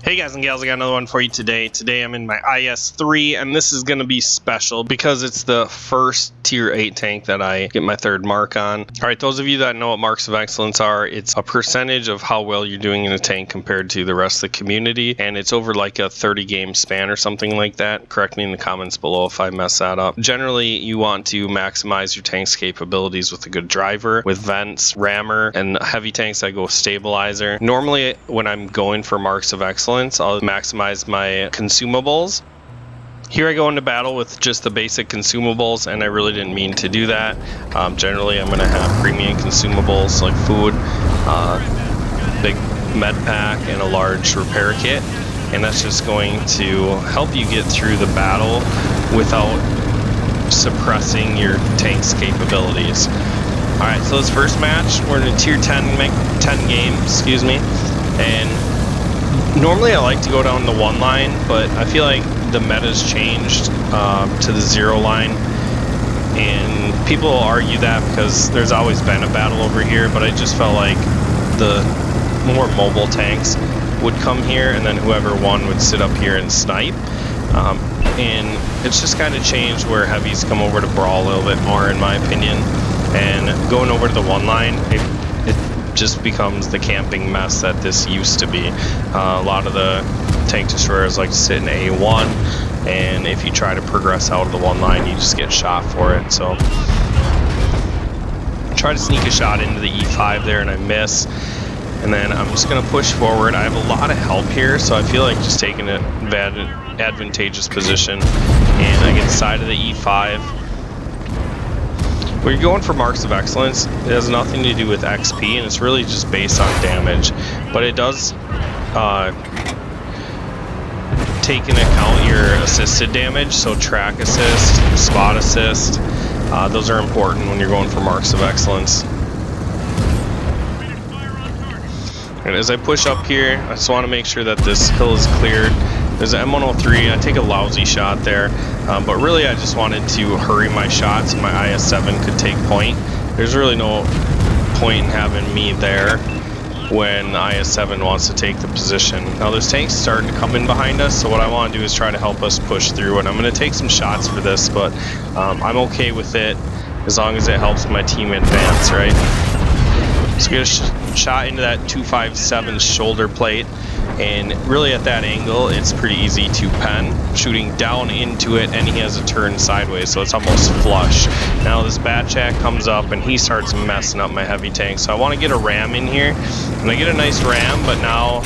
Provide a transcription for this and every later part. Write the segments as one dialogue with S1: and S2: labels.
S1: Hey guys and gals, I got another one for you today. Today I'm in my IS3, and this is going to be special because it's the first tier 8 tank that I get my third mark on. Alright, those of you that know what marks of excellence are, it's a percentage of how well you're doing in a tank compared to the rest of the community, and it's over like a 30 game span or something like that. Correct me in the comments below if I mess that up. Generally, you want to maximize your tank's capabilities with a good driver, with vents, rammer, and heavy tanks I go with stabilizer. Normally, when I'm going for marks of excellence, I'll maximize my consumables. Here I go into battle with just the basic consumables, and I really didn't mean to do that. Generally, I'm going to have premium consumables like food, big med pack, and a large repair kit. And that's just going to help you get through the battle without suppressing your tank's capabilities. Alright, so this first match, we're in a tier 10 game, and normally I like to go down the 1 line, but I feel like the meta's changed to the 0 line, and people will argue that because there's always been a battle over here, but I just felt like the more mobile tanks would come here, and then whoever won would sit up here and snipe. And it's just kind of changed where heavies come over to brawl a little bit more, in my opinion, and going over to the 1 line, it just becomes the camping mess that this used to be. A lot of the tank destroyers like to sit in A1, and if you try to progress out of the 1 line, you just get shot for it. So try to sneak a shot into the E5 there, and I miss. And then I'm just going to push forward. I have a lot of help here, so I feel like just taking an advantageous position, and I get inside of the E5. When you're going for marks of excellence, it has nothing to do with XP, and it's really just based on damage. But it does take into account your assisted damage, so track assist, spot assist. Those are important when you're going for marks of excellence. And as I push up here, I just want to make sure that this hill is cleared. There's an M103, I take a lousy shot there, but really I just wanted to hurry my shot so my IS7 could take point. There's really no point in having me there when IS7 wants to take the position. Now there's tanks starting to come in behind us, so what I want to do is try to help us push through, and I'm going to take some shots for this, but I'm okay with it as long as it helps my team advance, right? So get a shot into that 257 shoulder plate, and really at that angle it's pretty easy to pen, shooting down into it, and he has a turn sideways, so it's almost flush. Now this bad chat comes up and he starts messing up my heavy tank, so I want to get a ram in here, and I get a nice ram, but now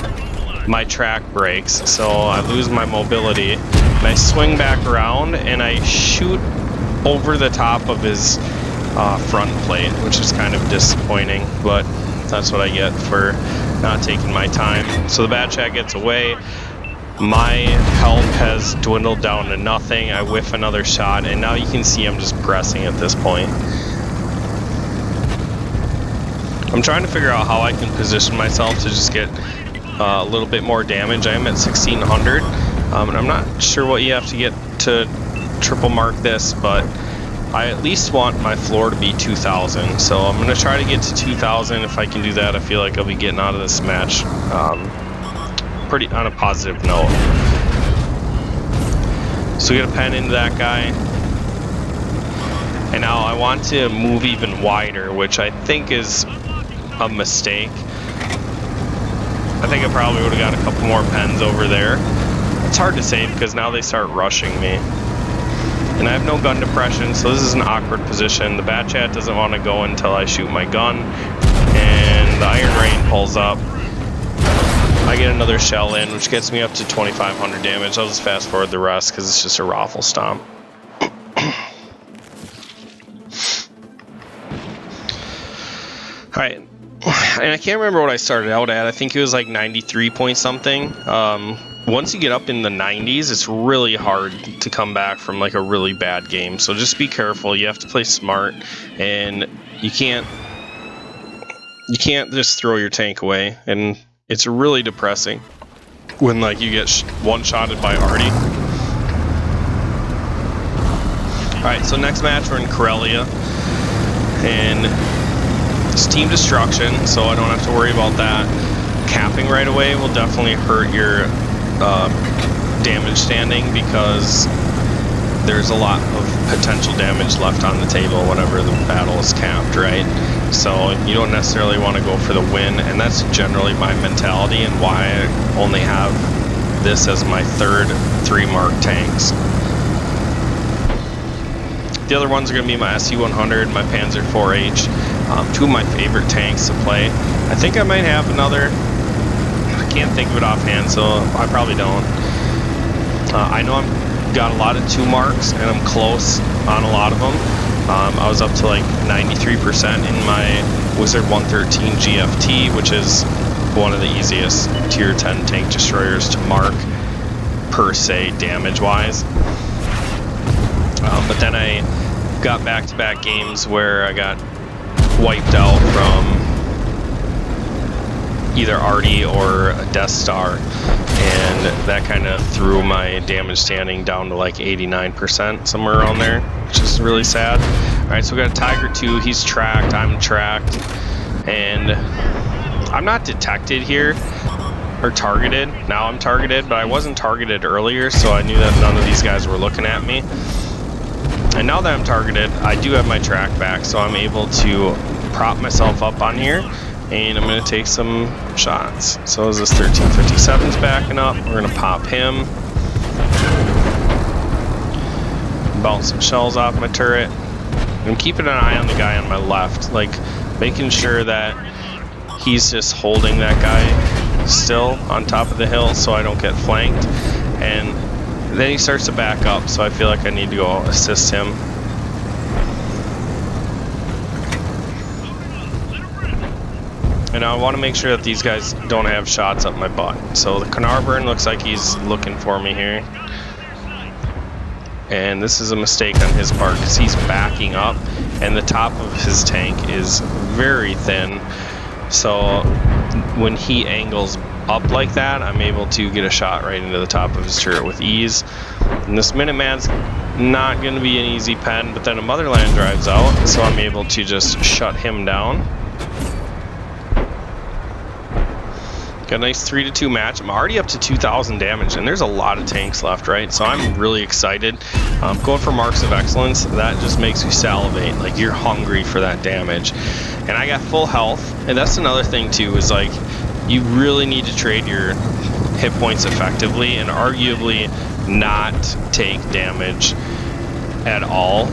S1: my track breaks, so I lose my mobility, and I swing back around and I shoot over the top of his front plate, which is kind of disappointing, but that's what I get for not taking my time. So the bad chat gets away, my health has dwindled down to nothing, I whiff another shot, and now you can see I'm just pressing at this point. I'm trying to figure out how I can position myself to just get a little bit more damage. I am at 1600, and I'm not sure what you have to get to triple mark this, but I at least want my floor to be 2000, so I'm going to try to get to 2000. If I can do that, I feel like I'll be getting out of this match pretty on a positive note. So we get a pen into that guy, and now I want to move even wider, which I think is a mistake. I think I probably would have got a couple more pens over there. It's hard to say because now they start rushing me. And I have no gun depression, so this is an awkward position. The bad chat doesn't want to go until I shoot my gun, and the Iron Rain pulls up. I get another shell in, which gets me up to 2500 damage. I'll just fast forward the rest because it's just a raffle stomp. Alright, and I can't remember what I started out at. I think it was like 93 point something. Once you get up in the 90s, it's really hard to come back from like a really bad game. So just be careful. You have to play smart, and you can't just throw your tank away. And it's really depressing when like you get one-shotted by Artie. All right, so next match we're in Corellia, and it's team destruction, so I don't have to worry about that. Capping right away will definitely hurt your damage standing, because there's a lot of potential damage left on the table whenever the battle is capped, right? So you don't necessarily want to go for the win, and that's generally my mentality and why I only have this as my third 3-mark tanks. The other ones are going to be my SU-100, my Panzer IV-H, two of my favorite tanks to play. I think I might have another. I can't think of it offhand, so I probably don't. I know I've got a lot of 2 marks, and I'm close on a lot of them. I was up to like 93% in my Wizard 113 GFT, which is one of the easiest tier 10 tank destroyers to mark, per se, damage-wise. But then I got back-to-back games where I got wiped out from either Artie or a Death Star, and that kind of threw my damage standing down to like 89%, somewhere around there, which is really sad. Alright, so we got a Tiger 2, he's tracked, I'm tracked, and I'm not detected here, or targeted. Now I'm targeted, but I wasn't targeted earlier, so I knew that none of these guys were looking at me. And now that I'm targeted, I do have my track back, so I'm able to prop myself up on here, and I'm going to take some shots. So as this 1357's backing up, we're going to pop him. Bounce some shells off my turret. I'm keeping an eye on the guy on my left, like making sure that he's just holding that guy still on top of the hill so I don't get flanked. And then he starts to back up, so I feel like I need to go assist him. And I want to make sure that these guys don't have shots up my butt. So the Carnarvon looks like he's looking for me here. And this is a mistake on his part, because he's backing up, and the top of his tank is very thin. So when he angles up like that, I'm able to get a shot right into the top of his turret with ease. And this Minuteman's not going to be an easy pen, but then a Motherland drives out, so I'm able to just shut him down. Got a nice 3-2 match. I'm already up to 2,000 damage, and there's a lot of tanks left, right? So I'm really excited. Going for marks of excellence, that just makes you salivate. Like, you're hungry for that damage. And I got full health, and that's another thing too, is like, you really need to trade your hit points effectively and arguably not take damage at all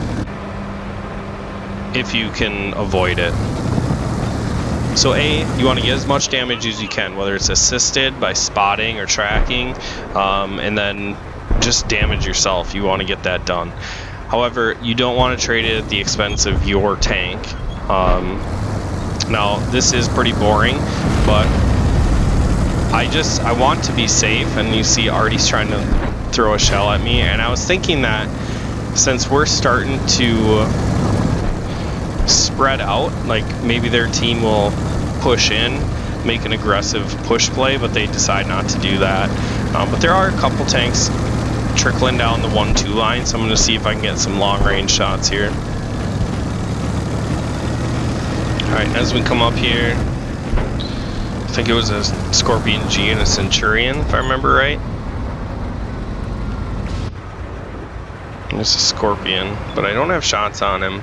S1: if you can avoid it. So you want to get as much damage as you can, whether it's assisted by spotting or tracking, and then just damage yourself. You want to get that done. However, you don't want to trade it at the expense of your tank. Now, this is pretty boring, but I want to be safe, and you see Artie's trying to throw a shell at me, and I was thinking that since we're starting to spread out, like maybe their team will push in, make an aggressive push play, but they decide not to do that. But there are a couple tanks trickling down the 1-2 line, so I'm going to see if I can get some long range shots here. Alright, as we come up here, I think it was a Scorpion G and a Centurion, if I remember right. It's a Scorpion, but I don't have shots on him.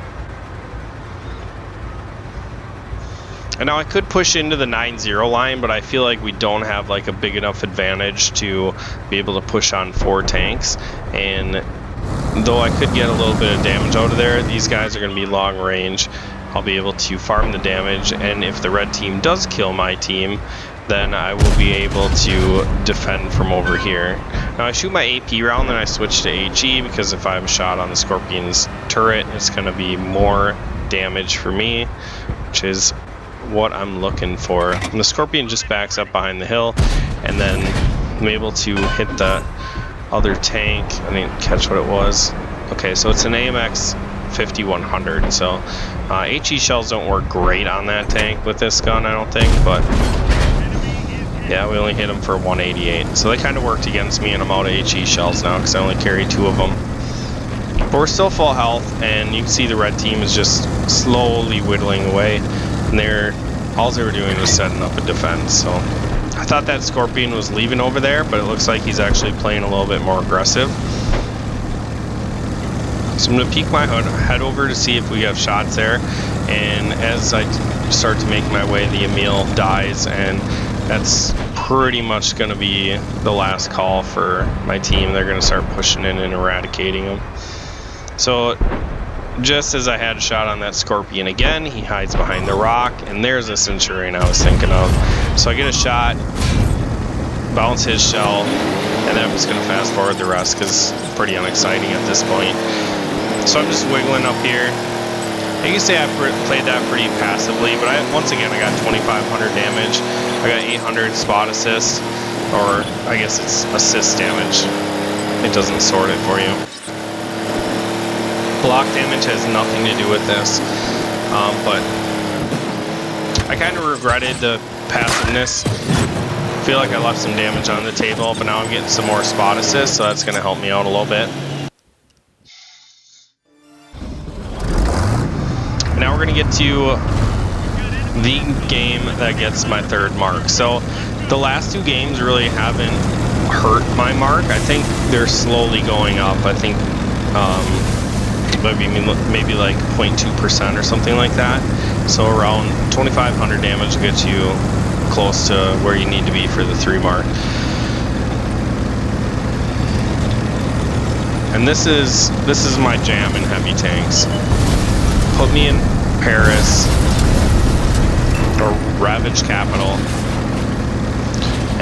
S1: And now I could push into the 9-0 line, but I feel like we don't have like a big enough advantage to be able to push on 4 tanks. And though I could get a little bit of damage out of there, these guys are going to be long range. I'll be able to farm the damage, and if the red team does kill my team, then I will be able to defend from over here. Now I shoot my AP round, then I switch to HE, because if I have a shot on the Scorpion's turret, it's going to be more damage for me, which is what I'm looking for. And the Scorpion just backs up behind the hill, and then I'm able to hit the other tank. I didn't catch what it was. Okay, so it's an AMX 5100, so HE shells don't work great on that tank with this gun, I don't think, but yeah, we only hit them for 188, so they kind of worked against me, and I'm out of HE shells now because I only carry 2 of them. But we're still full health, and you can see the red team is just slowly whittling away, and all they were doing was setting up a defense. So I thought that Scorpion was leaving over there, but it looks like he's actually playing a little bit more aggressive. So I'm going to peek my head over to see if we have shots there, and as I start to make my way, the Emil dies, and that's pretty much going to be the last call for my team. They're going to start pushing in and eradicating him. So just as I had a shot on that Scorpion again, he hides behind the rock, and there's a Centurion I was thinking of. So I get a shot, bounce his shell, and then I'm just going to fast forward the rest because it's pretty unexciting at this point. So I'm just wiggling up here. You can say I played that pretty passively, but once again I got 2,500 damage. I got 800 spot assist, or I guess it's assist damage. It doesn't sort it for you. Block damage has nothing to do with this, but I kind of regretted the passiveness. I feel like I left some damage on the table, but now I'm getting some more spot assist, so that's going to help me out a little bit. Now we're going to get to the game that gets my third mark. So the last two games really haven't hurt my mark. I think they're slowly going up. I think maybe like 0.2% or something like that. So around 2,500 damage gets you close to where you need to be for the 3 mark. And this is my jam in heavy tanks. Put me in Paris or Ravage Capital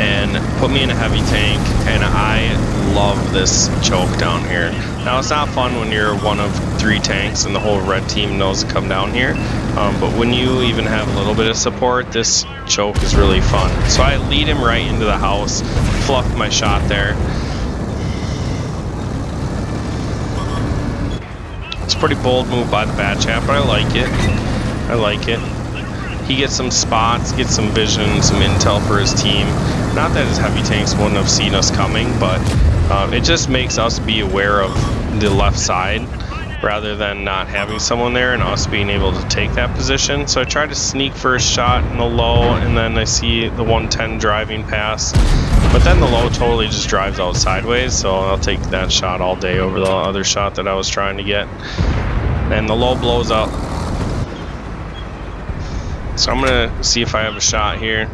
S1: and put me in a heavy tank, and I love this choke down here. Now it's not fun when you're one of 3 tanks and the whole red team knows to come down here, but when you even have a little bit of support, this choke is really fun. So I lead him right into the house, fluff my shot there. It's a pretty bold move by the Bad Chap, but I like it. I like it. He gets some spots, gets some vision, some intel for his team. Not that his heavy tanks wouldn't have seen us coming, but it just makes us be aware of the left side rather than not having someone there and us being able to take that position. So I try to sneak first shot in the low, and then I see the 110 driving past. But then the low totally just drives out sideways, so I'll take that shot all day over the other shot that I was trying to get. And the low blows up. So I'm gonna see if I have a shot here.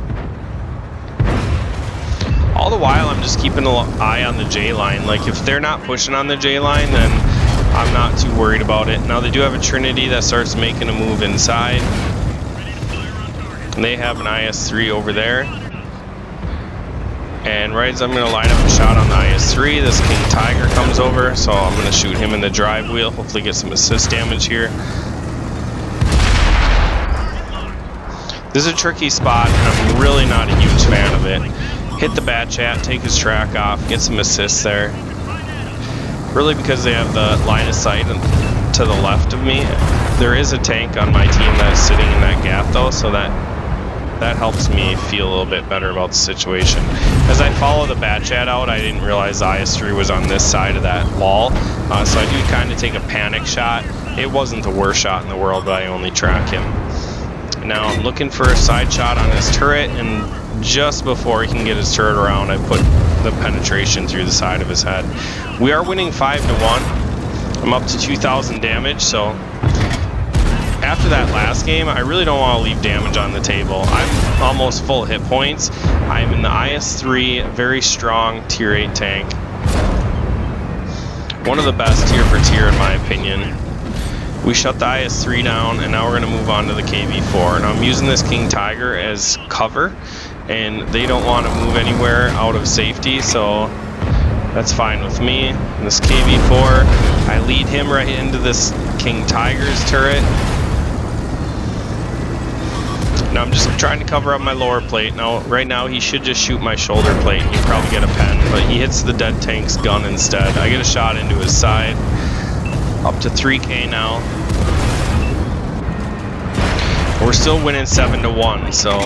S1: All the while I'm just keeping an eye on the J line. Like if they're not pushing on the J line, then I'm not too worried about it. Now they do have a Trinity that starts making a move inside. And they have an IS3 over there. And right as I'm going to line up a shot on the IS3, this King Tiger comes over, so I'm going to shoot him in the drive wheel, hopefully get some assist damage here. This is a tricky spot, and I'm really not a huge fan of it. Hit the Bad Chat, take his track off, get some assists there. Really because they have the line of sight to the left of me. There is a tank on my team that's sitting in that gap though, so that helps me feel a little bit better about the situation. As I follow the Bad Chat out, I didn't realize the IS3 was on this side of that wall, so I do kind of take a panic shot. It wasn't the worst shot in the world, but I only track him. Now I'm looking for a side shot on his turret, and just before he can get his turret around, I put the penetration through the side of his head. We are winning 5-1. I'm up to 2,000 damage, so after that last game, I really don't want to leave damage on the table. I'm almost full hit points. I'm in the IS3, very strong tier 8 tank. One of the best tier for tier in my opinion. We shut the IS3 down, and now we're going to move on to the KV4. And I'm using this King Tiger as cover, and they don't want to move anywhere out of safety, so that's fine with me. And this KV4, I lead him right into this King Tiger's turret. Now I'm just trying to cover up my lower plate. Now, right now, he should just shoot my shoulder plate. He'd probably get a pen, but he hits the dead tank's gun instead. I get a shot into his side. Up to 3K now. We're still winning 7-1, so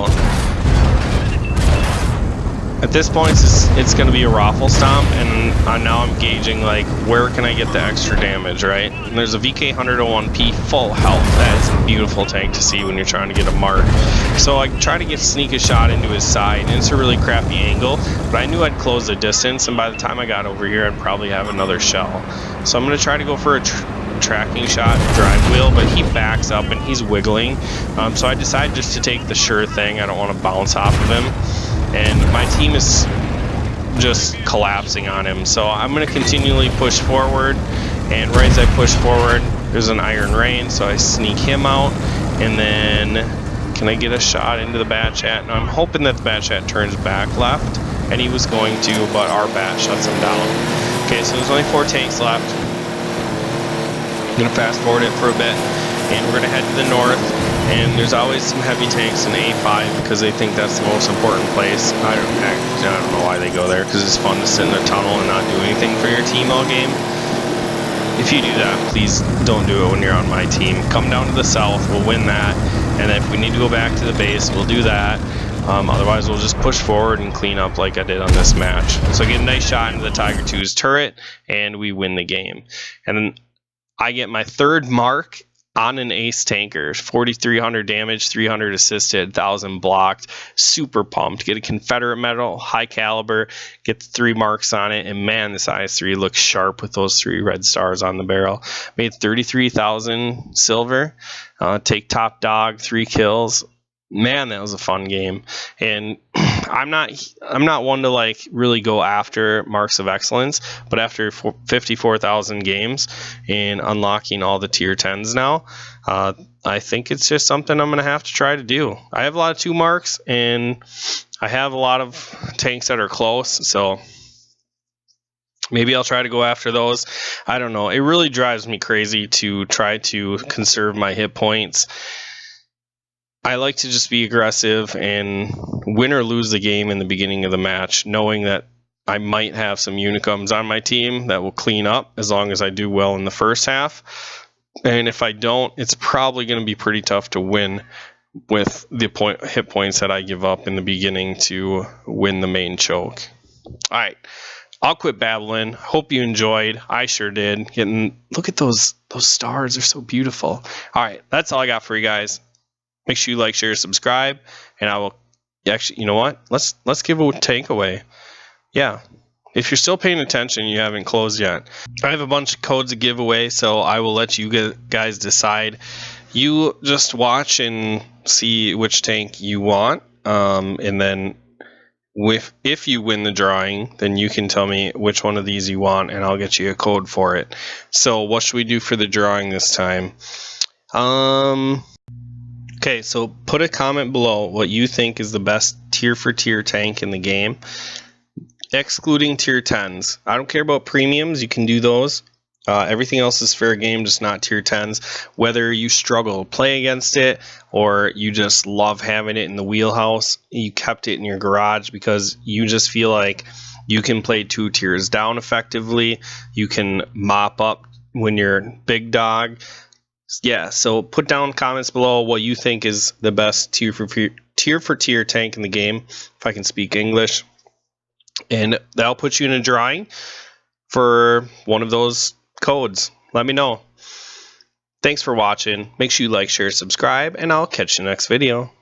S1: At this point, it's going to be a raffle stomp, and now I'm gauging, like, where can I get the extra damage, right? And there's a VK101P full health. That is a beautiful tank to see when you're trying to get a mark. So I try to sneak a shot into his side, and it's a really crappy angle, but I knew I'd close the distance, and by the time I got over here, I'd probably have another shell. So I'm going to try to go for a tracking shot, drive wheel, but he backs up and he's wiggling. So I decided just to take the sure thing. I don't want to bounce off of him. And my team is just collapsing on him. So I'm going to continually push forward. And right as I push forward, there's an Iron Rain. So I sneak him out. And then, can I get a shot into the bat chat? Now I'm hoping that the bat chat turns back left. And he was going to, but our bat shuts him down. Okay, so there's only 4 tanks left. I'm going to fast forward it for a bit. And we're going to head to the north. And there's always some heavy tanks in A5 because they think that's the most important place. I don't know why they go there, because it's fun to sit in a tunnel and not do anything for your team all game. If you do that, please don't do it when you're on my team. Come down to the south, we'll win that. And if we need to go back to the base, we'll do that. Otherwise, we'll just push forward and clean up like I did on this match. So I get a nice shot into the Tiger 2's turret, and we win the game. And then I get my 3rd mark on an ace tanker, 4,300 damage, 300 assisted, 1,000 blocked. Super pumped. Get a Confederate medal, high caliber, get the 3 marks on it, and man, this IS3 looks sharp with those 3 red stars on the barrel. Made 33,000 silver. Take top dog, 3 kills. Man, that was a fun game. And I'm not one to like really go after marks of excellence, but after 54,000 games and unlocking all the tier 10s now, I think it's just something I'm gonna have to try to do. I have a lot of 2 marks, and I have a lot of tanks that are close, so maybe I'll try to go after those. I don't know. It really drives me crazy to try to conserve my hit points. I like to just be aggressive and win or lose the game in the beginning of the match, knowing that I might have some unicums on my team that will clean up as long as I do well in the first half. And if I don't, it's probably going to be pretty tough to win with the hit points that I give up in the beginning to win the main choke. All right, I'll quit babbling. Hope you enjoyed. I sure did. Look at those stars. They're so beautiful. All right, that's all I got for you guys. Make sure you like, share, subscribe, and I will actually, you know what? Let's give a tank away. Yeah. If you're still paying attention, you haven't closed yet. I have a bunch of codes to give away, so I will let you guys decide. You just watch and see which tank you want, and then if you win the drawing, then you can tell me which one of these you want, and I'll get you a code for it. So what should we do for the drawing this time? Okay, so put a comment below what you think is the best tier for tier tank in the game, excluding tier 10s. I don't care about premiums, you can do those. Everything else is fair game, just not tier 10s. Whether you struggle to play against it or you just love having it in the wheelhouse, you kept it in your garage because you just feel like you can play 2 tiers down effectively, you can mop up when you're big dog. Yeah, so put down comments below what you think is the best tier for tier tank in the game, if I can speak English. And that'll put you in a drawing for one of those codes. Let me know. Thanks for watching. Make sure you like, share, subscribe, and I'll catch you in the next video.